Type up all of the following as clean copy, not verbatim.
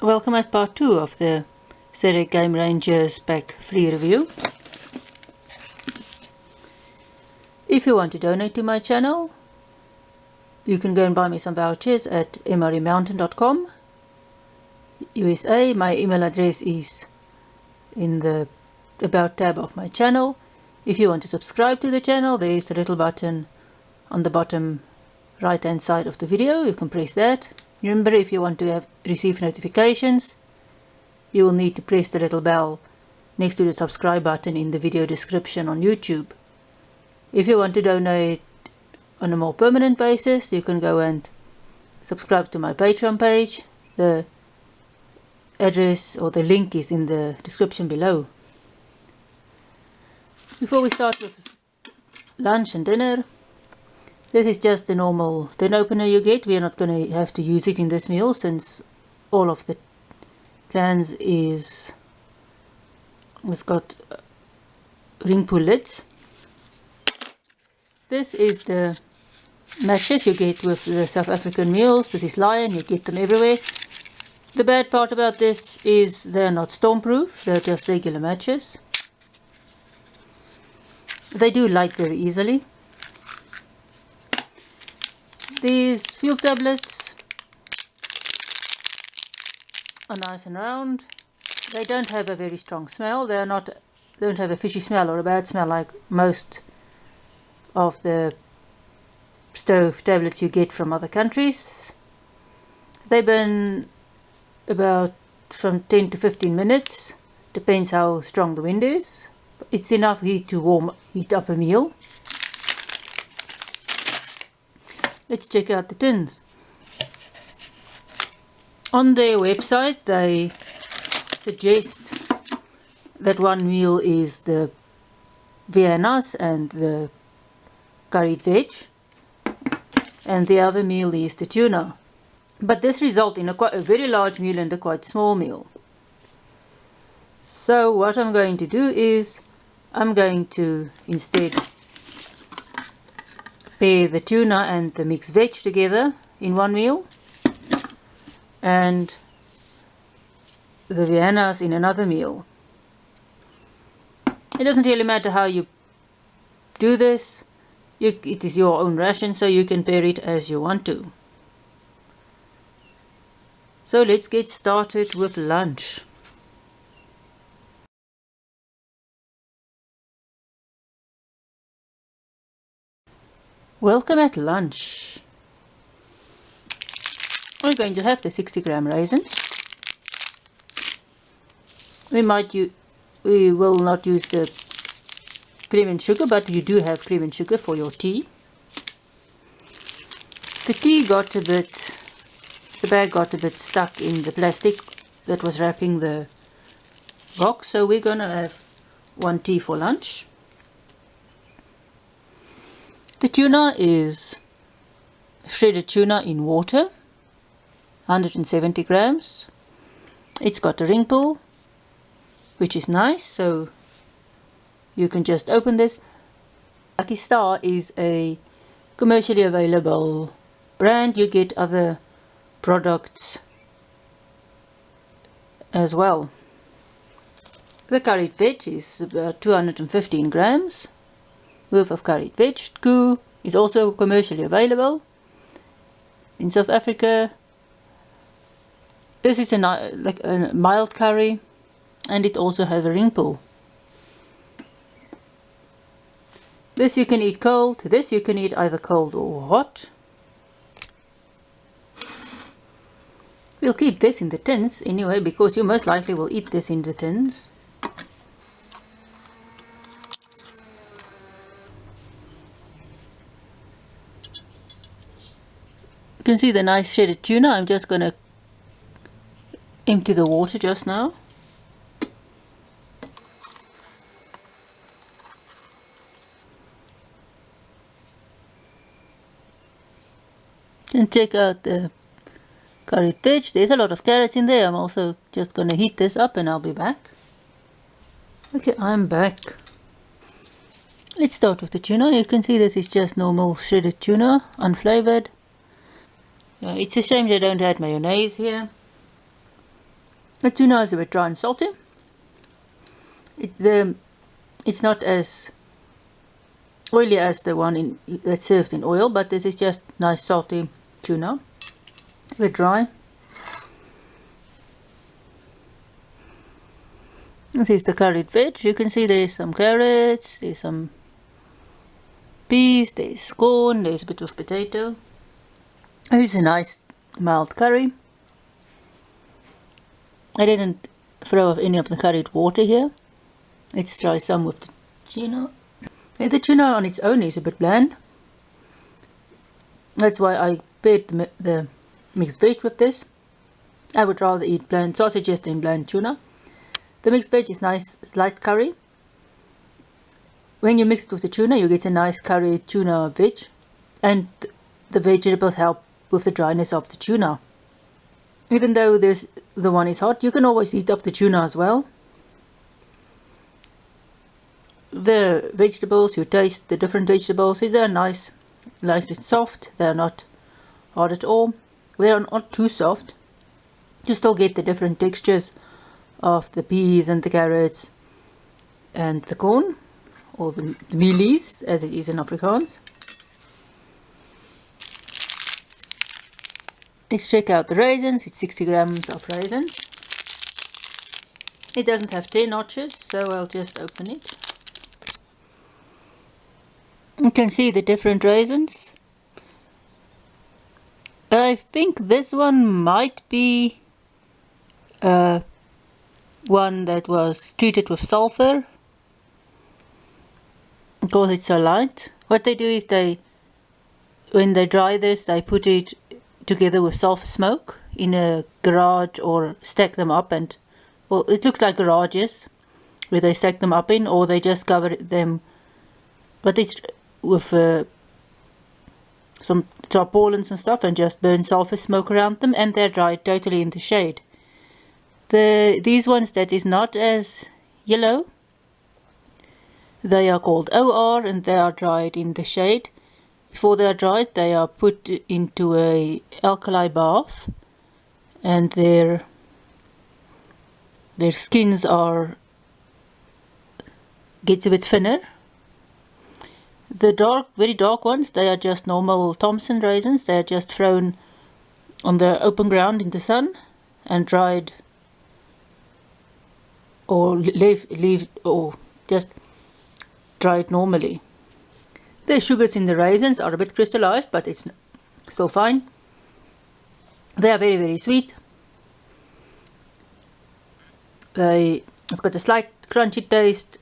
Welcome at part 2 of the SERAC Game Rangers pack free review. If you want to donate to my channel, you can go and buy me some vouchers at MREmountain.com USA. My email address is in the About tab of my channel. If you want to subscribe to the channel, there is a little button on the bottom right hand side of the video. You can press that. Remember, if you want to receive notifications, you will need to press the little bell next to the subscribe button in the video description on YouTube. If you want to donate on a more permanent basis, you can go and subscribe to my Patreon page. The address or the link is in the description below. Before we start with lunch and dinner, this is just the normal tin opener you get. We are not going to have to use it in this meal since all of the cans has got ring pull lids. This is the matches you get with the South African meals. This is Lion, you get them everywhere. The bad part about this is they're not stormproof, they're just regular matches. They do light very easily. These fuel tablets are nice and round. They don't have a very strong smell. They don't have a fishy smell or a bad smell like most of the stove tablets you get from other countries. They burn about from 10 to 15 minutes, depends how strong the wind is. It's enough heat to heat up a meal. Let's check out the tins. On their website they suggest that one meal is the Viennas and the curried veg, and the other meal is the tuna. But this results in a very large meal and a quite small meal. So what I'm going to do is I'm going to instead pair the tuna and the mixed veg together in one meal and the Viennas in another meal. It doesn't really matter how you do this. It is your own ration, so you can pair it as you want to. So let's get started with lunch. Welcome at lunch. We're going to have the 60-gram raisins. We will not use the cream and sugar, but you do have cream and sugar for your tea. The bag got a bit stuck in the plastic that was wrapping the box, so we're gonna have one tea for lunch. The tuna is shredded tuna in water, 170 grams. It's got a ring pull, which is nice, so you can just open this. Lucky Star is a commercially available brand. You get other products as well. The curried veg is about 215 grams worth of curried veg. Chow is also commercially available in South Africa. This is like a mild curry, and it also has a ring pull. This you can eat cold. This you can eat either cold or hot. We'll keep this in the tins anyway, because you most likely will eat this in the tins. You can see the nice shredded tuna. I'm just going to empty the water just now. And check out the curried veg. There's a lot of carrots in there. I'm also just going to heat this up and I'll be back. Okay, I'm back. Let's start with the tuna. You can see this is just normal shredded tuna, unflavored. It's a shame they don't add mayonnaise here. The tuna is a bit dry and salty. It's not as oily as the one that's served in oil, but this is just nice salty tuna. A bit dry. This is the curried veg. You can see there's some carrots, there's some peas, there's corn, there's a bit of potato. Here's a nice mild curry. I didn't throw off any of the curried water here. Let's try some with the tuna. The tuna on its own is a bit bland. That's why I paired the mixed veg with this. I would rather eat bland sausages than bland tuna. The mixed veg is nice, light curry. When you mix it with the tuna, you get a nice curry tuna veg, and the vegetables help with the dryness of the tuna. Even though the one is hot, you can always heat up the tuna as well. The vegetables, you taste the different vegetables. They're nice and soft. They're not hard at all. They are not too soft. You still get the different textures of the peas and the carrots and the corn, or the mealies as it is in Afrikaans. Let's check out the raisins. It's 60 grams of raisins. It doesn't have 10 notches, so I'll just open it. You can see the different raisins. I think this one might be one that was treated with sulfur because it's so light. What they do is when they dry this, they put it together with sulfur smoke in a garage, or stack them up, and well, it looks like garages where they stack them up in, or they just cover them, but it's with some tarpaulins and stuff, and just burn sulfur smoke around them, and they're dried totally in the shade. These ones that is not as yellow, they are called OR, and they are dried in the shade. Before they are dried, they are put into a alkali bath, and their skins gets a bit thinner. The very dark ones, they are just normal Thompson raisins. They are just thrown on the open ground in the sun and dried, or just dried normally. The sugars in the raisins are a bit crystallized, but it's still fine. They are very, very sweet. They've got a slight crunchy taste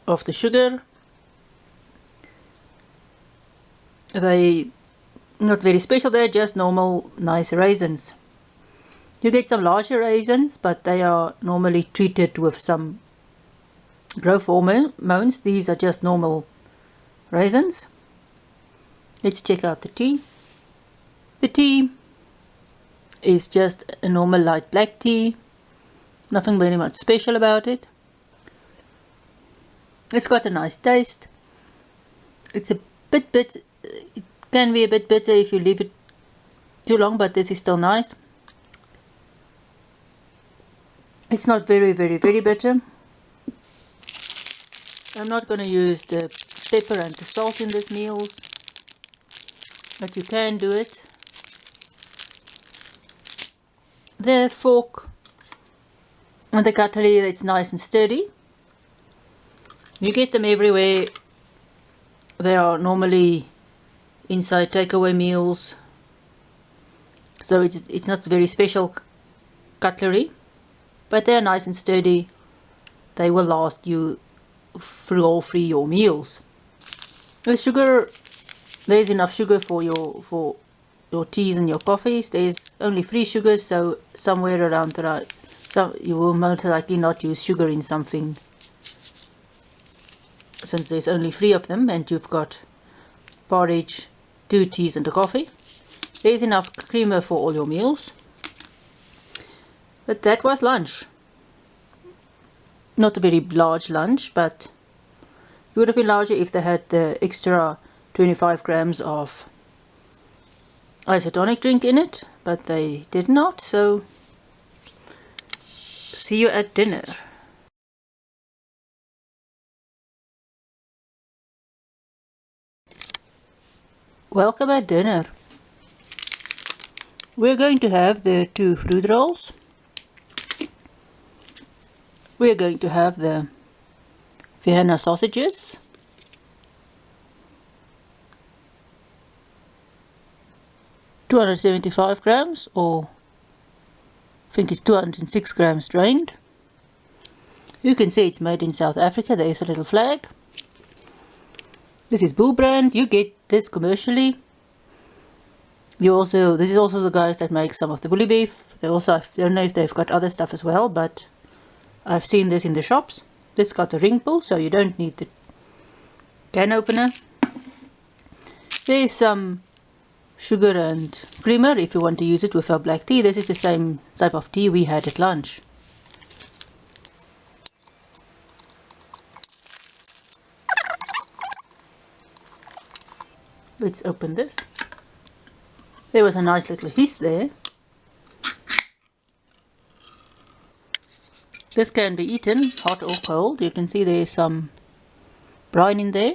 of the sugar. They're not very special, they're just normal nice raisins. You get some larger raisins, but they are normally treated with some growth hormones. These are just normal raisins. Let's check out the tea. The tea is just a normal light black tea. Nothing very much special about it. It's got a nice taste. It's a bit it can be a bit bitter if you leave it too long, but this is still nice. It's not very, very, very bitter. I'm not going to use the pepper and the salt in these meals, but you can do it. The fork and the cutlery, it's nice and sturdy. You get them everywhere. They are normally inside takeaway meals, so it's not very special cutlery, but they're nice and sturdy. They will last you through all three your meals. The sugar, there's enough sugar for your teas and your coffees. There's only 3 sugars, so somewhere around that, you will most likely not use sugar in something, since there's only 3 of them, and you've got porridge, 2 teas and a coffee. There's enough creamer for all your meals. But that was lunch. Not a very large lunch, but it would have been larger if they had the extra 25 grams of isotonic drink in it, but they did not, so see you at dinner. Welcome at dinner. We're going to have the 2 fruit rolls. We're going to have the Vienna sausages. $275 grams, or I think it's 206 grams drained. You can see it's made in South Africa. There is a little flag. This is Bull brand. You get this commercially. This is also the guys that make some of the bully beef. They also, I don't know if they've got other stuff as well, but I've seen this in the shops. This got a ring pull, so you don't need the can opener. There's some sugar and creamer if you want to use it with our black tea. This is the same type of tea we had at lunch. Let's open this. There was a nice little hiss there. This can be eaten hot or cold. You can see there's some brine in there.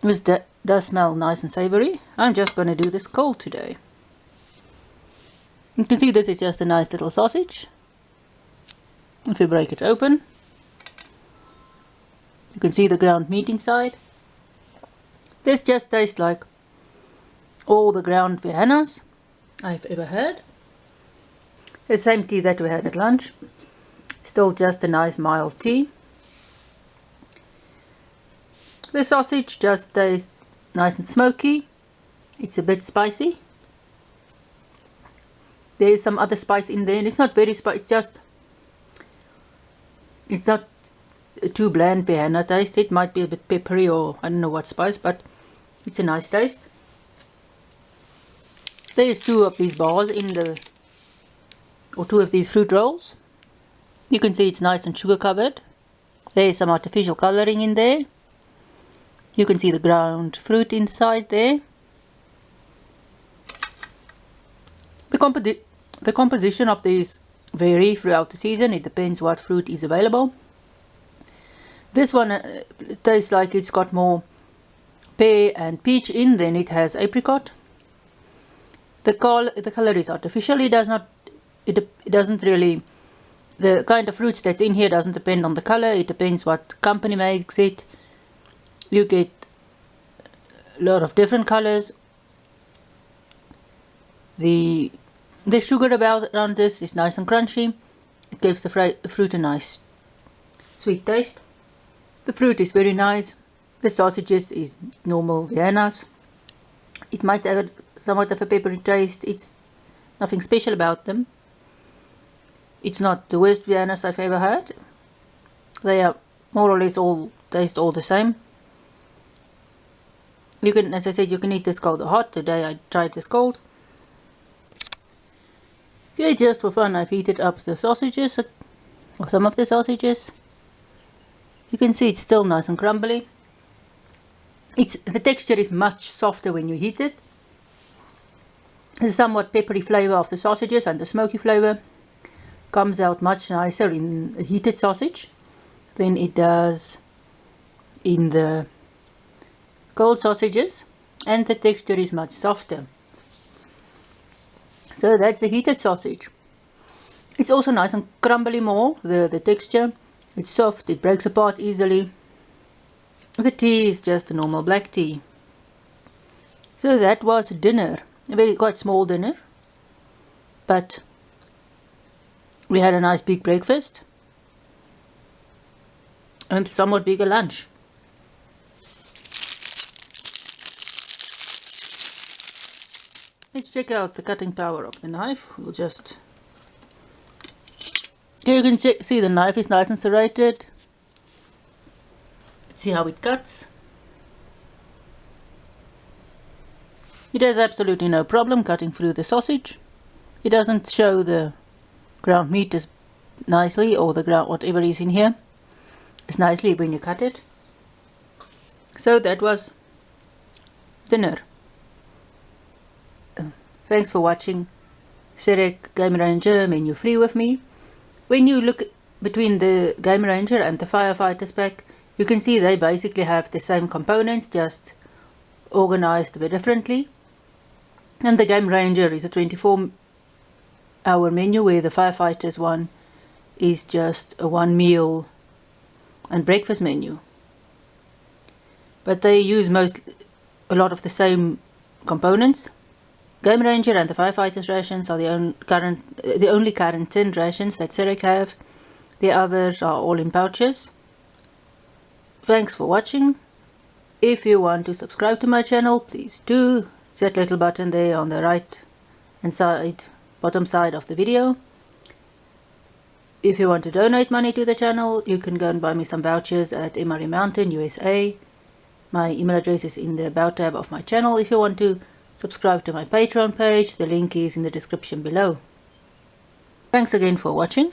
This does smell nice and savory. I'm just going to do this cold today. You can see this is just a nice little sausage. If you break it open, you can see the ground meat inside. This just tastes like all the ground Viennas I've ever had. The same tea that we had at lunch. Still just a nice mild tea. The sausage just tastes nice and smoky. It's a bit spicy. There is some other spice in there, and it's not very spicy. It's not too bland Vienna taste. It might be a bit peppery, or I don't know what spice, but it's a nice taste. There's 2 of these bars or 2 of these fruit rolls. You can see it's nice and sugar covered. There's some artificial coloring in there. You can see the ground fruit inside there. The composition of these vary throughout the season. It depends what fruit is available. This one tastes like it's got more pear and peach in than it has apricot. The color is artificial. It doesn't really, the kind of fruits that's in here doesn't depend on the color. It depends what company makes it. You get a lot of different colors. The sugar around this is nice and crunchy. It gives the fruit a nice sweet taste. The fruit is very nice. The sausages is normal Viennas. It might have somewhat of a peppery taste. It's nothing special about them. It's not the worst Viennas I've ever had. They are more or less taste all the same. You can, as I said, you can eat this cold or hot. Today I tried this cold. Okay, just for fun, I've heated up the sausages, or some of the sausages. You can see it's still nice and crumbly. The texture is much softer when you heat it. The somewhat peppery flavor of the sausages and the smoky flavor comes out much nicer in a heated sausage than it does in the cold sausages, and the texture is much softer. So that's the heated sausage. It's also nice and crumbly more, the texture. It's soft, it breaks apart easily. The tea is just a normal black tea. So that was dinner. A quite small dinner, but we had a nice big breakfast and somewhat bigger lunch. Let's check out the cutting power of the knife. Here you can see the knife is nice and serrated. Let's see how it cuts. It has absolutely no problem cutting through the sausage. It doesn't show the ground meat as nicely, or the ground whatever is in here as nicely when you cut it. So that was dinner. Thanks for watching. SERAC Game Ranger menu free with me. When you look between the Game Ranger and the Firefighters pack, you can see they basically have the same components, just organized a bit differently. And the Game Ranger is a 24-hour menu, where the Firefighters one is just a 1 meal and breakfast menu. But they use a lot of the same components. Game Ranger and the Firefighters rations are the only current tin rations that SERAC have. The others are all in pouches. Thanks for watching. If you want to subscribe to my channel, please do. It's that little button there on the right hand side, bottom side of the video. If you want to donate money to the channel, you can go and buy me some vouchers at MRE Mountain, USA. My email address is in the About tab of my channel. If you want to subscribe to my Patreon page, the link is in the description below. Thanks again for watching.